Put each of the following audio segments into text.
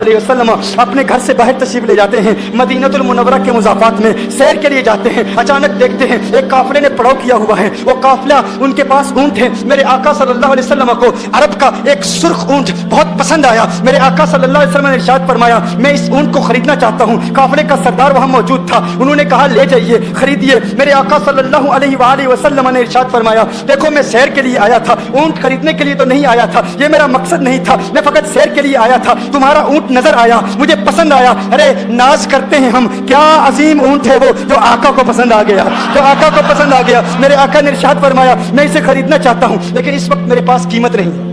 अलैहि वसल्लम अपने घर से बाहर तशरीफ ले जाते हैं, मदीनतुल मुनव्वरा के मुज़ाफ़ात में सैर के लिए जाते हैं। अचानक देखते हैं एक काफिले ने पड़ाव किया हुआ है, वो काफिला उनके पास ऊंट है। मेरे आका सल्लल्लाहु अलैहि वसल्लम को अरब का एक सुर्ख ऊंट बहुत पसंद आया। मेरे आका सल्लल्लाहु अलैहि वसल्लम ने इरशाद फरमाया, मैं इस ऊंट को खरीदना चाहता हूँ। काफिले का सरदार वहां मौजूद था, उन्होंने कहा ले जाइए, खरीदिए। मेरे आका सल्लल्लाहु अलैहि वसल्लम ने इरशाद फरमाया, देखो मैं सैर के लिए आया था, ऊंट खरीदने के लिए तो नहीं आया था, ये मेरा मकसद नहीं था, मैं फकत सैर के लिए आया था। तुम्हारा ऊंट नजर आया, मुझे पसंद आया। अरे नाज करते हैं हम, क्या अजीम ऊंट है वो जो आका को पसंद आ गया, जो आका को पसंद आ गया। मेरे आका ने इरशाद फरमाया, मैं इसे खरीदना चाहता हूं, लेकिन इस वक्त मेरे पास कीमत नहीं है,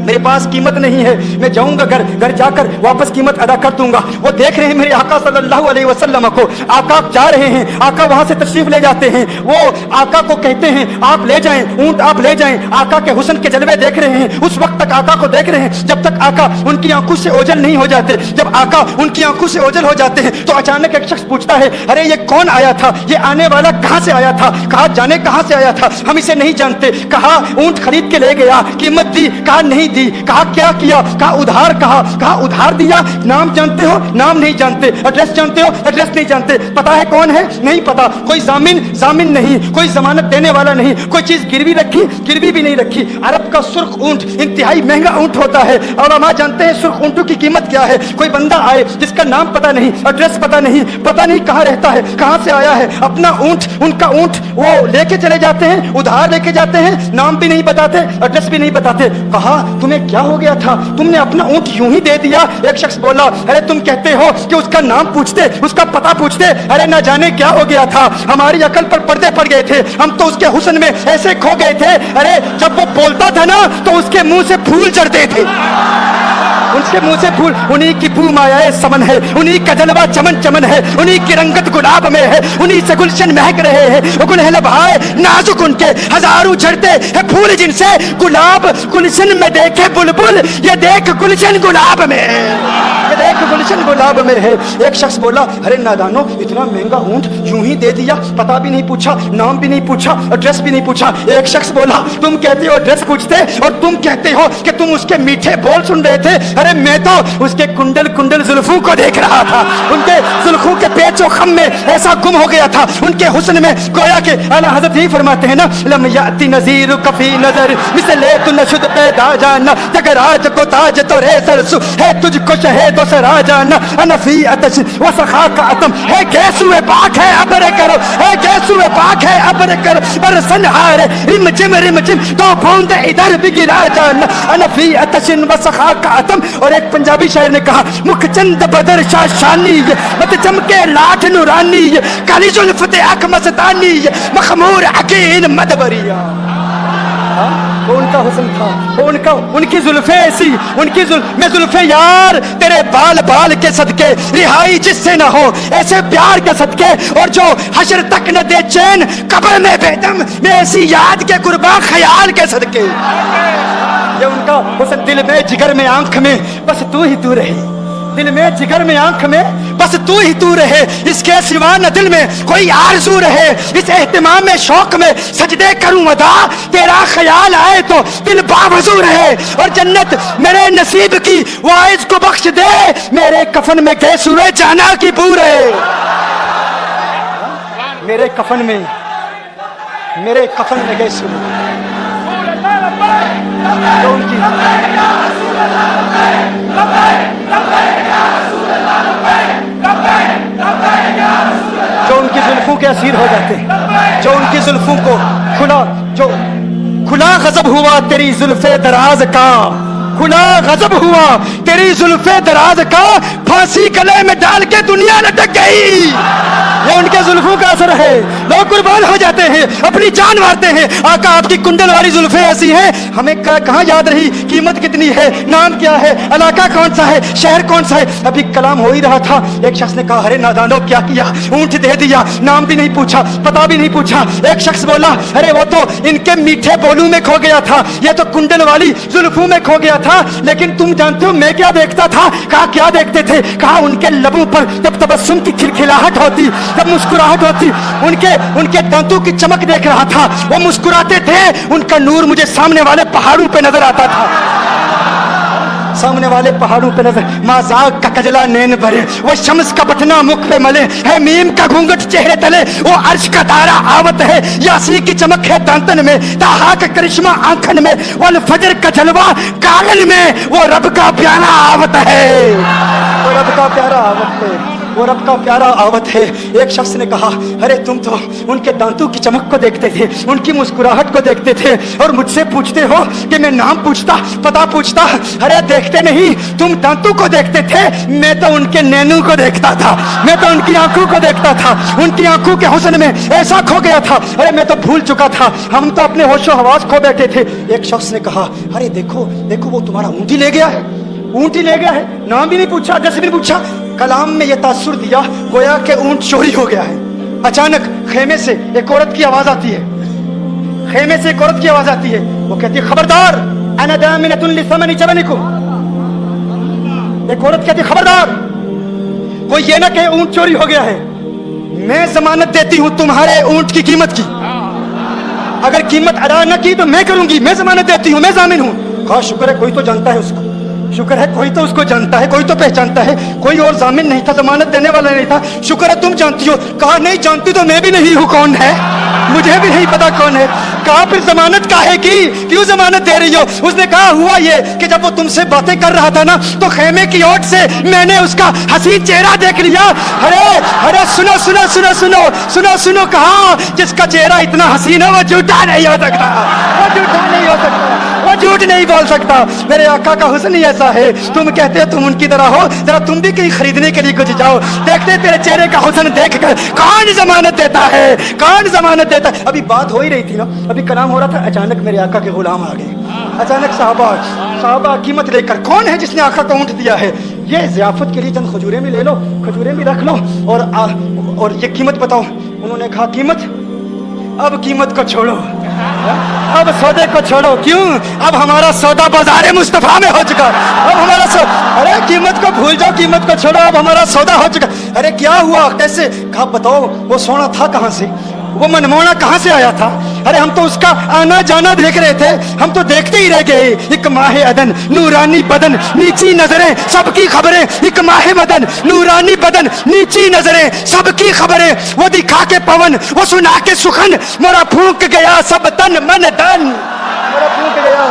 मेरे पास कीमत नहीं है। मैं जाऊंगा घर जाकर वापस कीमत अदा कर दूंगा। वो देख रहे हैं मेरे आका सल्लल्लाहु अलैहि वसल्लम को, आका जा रहे हैं, आका वहां से तशरीफ ले जाते हैं। वो आका को कहते हैं आप ले जाएं, ऊंट आप ले जाएं। आका के हुस्न के जलवे देख रहे हैं, उस वक्त तक आका को देख रहे हैं जब तक आका उनकी आंखों से ओझल नहीं हो जाते। जब आका उनकी आंखों से ओझल हो जाते हैं तो अचानक एक शख्स पूछता है, अरे ये कौन आया था, ये आने वाला कहां से आया था? कहा जाने कहां से आया था, हम इसे नहीं जानते। कहा ऊंट खरीद के ले गया, कीमत दी, कहा नहीं दी। कहा क्या किया, कहा उधार, कहा उधार दिया। नाम जानते हो, नाम नहीं जानते। एड्रेस जानते हो, एड्रेस नहीं जानते। पता है कौन है, नहीं पता। कोई जामिन नहीं, कोई जमानत देने वाला नहीं, कोई चीज गिरवी रखी, गिरवी भी नहीं रखी। अरब का सुर्ख ऊंट इंतहाई महंगा ऊंट होता है और हम जानते हैं सुर्ख ऊंटों की कीमत क्या है। कोई बंदा आए जिसका नाम पता नहीं, एड्रेस पता नहीं कहां रहता है, कहां से आया है, अपना ऊंट, उनका ऊंट वो लेके चले जाते हैं, उधार लेके जाते हैं, नाम भी नहीं बताते, एड्रेस भी नहीं बताते। कहा तुम्हें क्या हो गया था, तुमने अपना ऊंट यूं ही दे दिया? एक शख्स बोला, अरे तुम कहते हो कि उसका नाम पूछते, उसका पता पूछते, अरे ना जाने क्या हो गया था, हमारी अकल पर पर्दे पड़ गए थे, हम तो उसके हुस्न में ऐसे खो गए थे। अरे जब वो बोलता था ना तो उसके मुंह से फूल झड़ते थे, उनके मुंह से फूल। उन्हीं की बू मायाए समन है, उन्हीं का जलवा चमन चमन है, उन्हीं की रंगत गुलाब में है, उन्हीं से गुलशन महक रहे हैं। गुलहल बहाए नाजुक उनके हजारों झड़ते हैं फूल, जिनसे गुलाब गुलशन में देखे बुलबुल, ये देख गुलशन गुलाब में, ये देख गुलशन गुलाब में है। एक शख्स बोला, अरे नादानो इतना महंगा ऊंट यूं ही दे दिया, पता भी नहीं पूछा, नाम भी नहीं पूछा, एड्रेस भी नहीं पूछा। एक शख्स बोला, तुम कहते हो एड्रेस पूछते और तुम कहते हो कि तुम उसके मीठे बोल सुन रहे थे। अरे मैं तो उसके कुंडल कुंडल जुल्फों को देख रहा था, उनके जुल्फों के पेचो खम में ऐसा गुम हो गया था, उनके हुस्न में गोया के आला हज़रत ही फरमाते हैं ना, लम याती नज़ीर कफी नजर मिसले तु नशुद पैदा जाना, जगराज को ताज तो रे सरसु है, तुझको शहेद व सरा जाना, अनफी अतश व सखा का अतम है, गैसुए पाक है अबरे करो, है गैसुए पाक है अबरे करो, पर सनहार रिम जिम तो बूंद इधर भी गिरा जाना, अनफी अतशिन व सखा का अतम। और एक पंजाबी शायर ने कहा, मुखचंद बदर शाशानी मत चमके लाठ नूरानी, काली जुल्फते आंख मस्तानी, मखमूर अकीन मदबरिया। वो उनका हुस्न था, वो उनकी जुल्फे ऐसी, उनकी में जुल्फे यार तेरे बाल बाल के सदके, रिहाई जिससे ना हो ऐसे प्यार के सदके, और जो हशर तक न दे चैन कब्र में बेदम में ऐसी याद के कुर्बा ख्याल के सदके। ये उनका हुस्न दिल में जिगर में आंख में बस तू ही तू रहे, दिल में जिगर में आंख में बस तू ही तू रहे, इसके सिवा न दिल में कोई आरज़ू रहे। इस एहतिमाम में शौक में सजदे करूं अदा, तेरा ख्याल आए तो दिल बावजू रहे, और जन्नत मेरे नसीब की वाइज को बख्श दे, मेरे कफन में गैसुए जाना की बू रहे। मेरे कफन में गैसुए जो उनकी जुल्फों के असीर हो जाते, जो उनकी जुल्फों को खुला गजब हुआ तेरी जुल्फे दराज का, खुला गजब हुआ तेरी जुल्फे दराज का, फांसी गले में डाल के दुनिया लटक गई। ये उनके जुल्फों का असर है, लोग कुर्बान हो जाते हैं, अपनी जान मारते हैं। आका आपकी कुंडल वाली जुल्फे ऐसी हैं, हमें कहाँ याद रही कीमत कितनी है, नाम क्या है, इलाका कौन सा है, शहर कौन सा है। अभी कलाम हो ही रहा था, एक शख्स ने कहा, अरे नादानो क्या किया, ऊंट दे दिया, नाम भी नहीं पूछा, पता भी नहीं पूछा। एक शख्स बोला, अरे वो तो इनके मीठे बोलू में खो गया था, ये तो कुंडल वाली जुल्फों में खो गया था, लेकिन तुम जानते हो मैं क्या देखता था? कहा क्या देखते थे? कहा उनके लबों पर जब तबस्सुम की खिलखिलाहट होती, जब मुस्कुराहट होती, उनके दांतों की चमक देख रहा था, वो मुस्कुराते थे, उनका नूर मुझे सामने वाले पहाड़ों पे नजर आता था। सामने वाले पहाड़ों पे नजर, माजाक का कजला नैन भरे, वो शम्स का बटना मुख पे मले, है मीम का घूंघट चेहरे तले, वो अर्श का तारा आवत है, यासी की चमक है दांतन में, ताहा का करिश्मा आंखन में, वल फजर का जलवा कागन में, वो रब का प्यारा आवत है, वो रब का प्यारा आवत है, वो रब का प्यारा आवत है। एक शख्स ने कहा, अरे तुम तो उनके दांतों की चमक को देखते थे, उनकी मुस्कुराहट को देखते थे, और मुझसे पूछते हो कि मैं नाम पूछता, पता पूछता। अरे देखते नहीं, तुम दांतों को देखते थे, मैं तो उनके नैनों को देखता था, मैं तो उनकी आंखों को देखता था, उनकी आंखों के हुस्न में ऐसा खो गया था, अरे मैं तो भूल चुका था, हम तो अपने होशो हवास खो बैठे थे। एक शख्स ने कहा, अरे देखो देखो, वो तुम्हारा ऊँट ही ले गया है, ऊँट ही ले गया है, नाम भी नहीं पूछा, जैसे भी नहीं पूछा। कलाम में यह तासुर दिया गोया के ऊँट चोरी हो गया है। अचानक खेमे से एक औरत की आवाज आती है, खेमे से एक औरत की आवाज आती है, वो कहती है, खबरदार, अना दामिनतुन लिसमनि जबनिकुम। एक औरत कहती है, खबरदार, कोई ये ना कहे ऊँट चोरी हो गया है, मैं जमानत देती हूँ तुम्हारे ऊँट की कीमत की, अगर कीमत अदा न की तो मैं करूंगी, मैं जमानत देती हूँ, मैं जामिन हूँ। कहा, शुक्र है कोई तो जानता है उसको, शुक्र है कोई तो उसको जानता है, कोई तो पहचानता है, कोई और जामिन नहीं था, जमानत देने वाला नहीं था, शुक्र है तुम जानती हो। कहा, नहीं जानती तो मैं भी नहीं हूँ, कौन है, मुझे भी नहीं पता कौन है। कहा, फिर जमानत काहे की, क्यों जमानत दे रही हो? उसने कहा, हुआ ये कि जब वो तुमसे बातें कर रहा था ना, तो खेमे की ओट से मैंने उसका हसीन चेहरा देख लिया। अरे अरे सुनो सुनो सुनो सुनो सुनो सुनो, कहा, जिसका चेहरा इतना हसीन है वो झूठा नहीं हो सकता, वो झूठा नहीं हो सकता, वो झूठ नहीं बोल सकता। मेरे आका का हुस्न ही ऐसा है, तुम कहते हो तुम उनकी तरह हो, जरा तुम भी कहीं खरीदने के लिए कुछ जाओ, देखते तेरे चेहरे का हुस्न देखकर कौन जमानत देता है, कौन जमानत देता है। अभी बात हो ही रही थी ना, अभी कलाम हो रहा था, अचानक मेरे आका के गुलाम आ गए, अचानक साहबा कीमत लेकर, कौन है जिसने आका को ऊँट दिया है, ये ज़ियाफत के लिए चंद खजूरें भी ले लो, खजूरें भी रख लो, और ये कीमत बताओ। उन्होंने कहा, कीमत, अब कीमत को छोड़ो, अब सौदे को छोड़ो। क्यों? अब हमारा सौदा बाजार मुस्तफा में हो चुका, अब हमारा अरे कीमत को भूल जाओ, कीमत को छोड़ो, अब हमारा सौदा हो चुका। अरे क्या हुआ, कैसे? कहा, बताओ वो सोना था कहाँ से, वो मनमोना कहाँ से आया था? अरे हम तो उसका आना जाना देख रहे थे, हम तो देखते ही रह गए। एक माहे अदन, नूरानी बदन, नीची नजरें, सबकी खबरें, एक माहे बदन, नूरानी बदन, नीची नजरें, सबकी खबरें, वो दिखा के पवन, वो सुना के सुखन, मोरा फूंक गया सब तन मन धन, मोरा फूंक गया।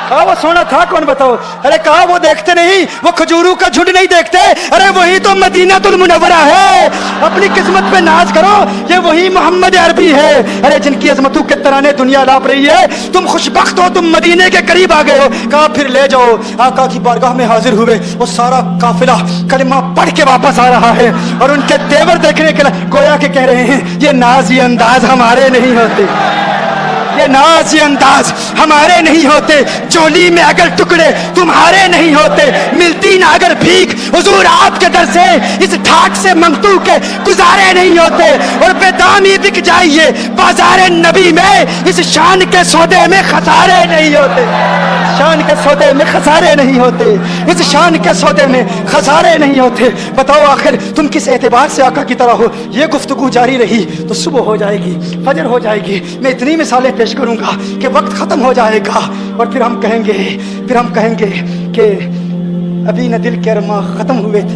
कहा, वो सोना था कौन, बताओ? अरे कहा, वो देखते नहीं, वो खजूरों का झुंड नहीं देखते, अरे वही तो मदीनातुल मुनव्वरा है। अपनी किस्मत पे नाज करो, ये वही मोहम्मद अरबी है, अरे जिनकी अजमतों के तराने दुनिया लाप रही है। तुम खुशबख्त हो, तुम मदीने के करीब आ गए हो। कहा, फिर ले जाओ। आका की बारगाह में हाजिर हुए, वो सारा काफिला कलिमा पढ़ के वापस आ रहा है, और उनके तेवर देखने के लिए गोया के कह रहे हैं, ये नाज ये अंदाज हमारे नहीं होते, ये नाज ये अंदाज हमारे नहीं होते, चोली में अगर टुकड़े तुम्हारे नहीं होते, मिलती ना अगर भीख हुजूर आपके दर से, इस ठाट से मंगतू के गुजारे नहीं होते, और बेदामी बिक जाइए बाजार नबी में, इस शान के सौदे में खसारे नहीं होते, शान के सौदे में खसारे नहीं होते, इस शान के सौदे में खसारे नहीं होते। बताओ आखिर तुम किस एतबार से आका की तरह हो? ये गुफ्तगू जारी रही तो सुबह हो जाएगी, फजर हो जाएगी, मैं इतनी मिसालें पेश करूंगा कि वक्त खत्म हो जाएगा, और फिर हम कहेंगे कि अभी न दिल के अरमा खत्म हुए थे।